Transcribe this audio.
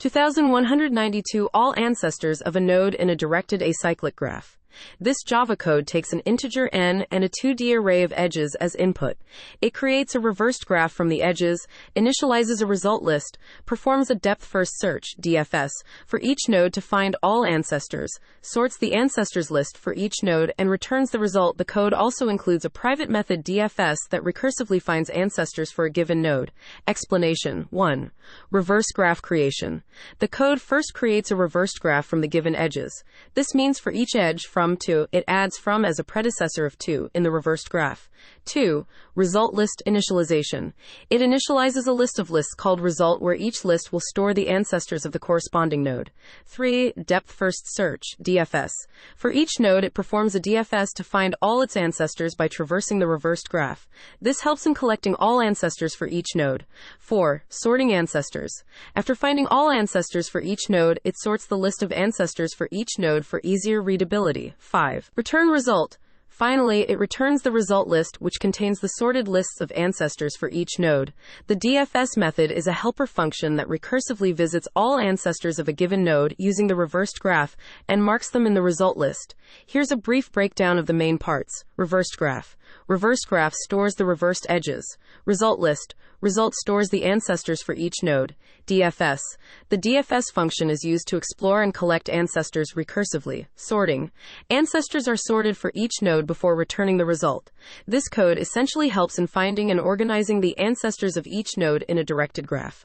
2192 All ancestors of a node in a directed acyclic graph. This Java code takes an integer n and a 2D array of edges as input. It creates a reversed graph from the edges, initializes a result list, performs a depth-first search (DFS) for each node to find all ancestors, sorts the ancestors list for each node, and returns the result. The code also includes a private method DFS that recursively finds ancestors for a given node. Explanation 1. Reverse graph creation. The code first creates a reversed graph from the given edges. This means for each edge from to, it adds from as a predecessor of to in the reversed graph. 2. Result list initialization. It initializes a list of lists called result where each list will store the ancestors of the corresponding node. 3. Depth first search DFS. For each node, it performs a DFS to find all its ancestors by traversing the reversed graph. This helps in collecting all ancestors for each node. 4. Sorting ancestors. After finding all ancestors for each node, it sorts the list of ancestors for each node for easier readability. 5. Return result. Finally, it returns the result list, which contains the sorted lists of ancestors for each node. The DFS method is a helper function that recursively visits all ancestors of a given node using the reversed graph and marks them in the result list. Here's a brief breakdown of the main parts. Reversed graph. Reversed graph stores the reversed edges. Result list. Result stores the ancestors for each node. DFS. The DFS function is used to explore and collect ancestors recursively. Sorting. Ancestors are sorted for each node before returning the result. This code essentially helps in finding and organizing the ancestors of each node in a directed graph.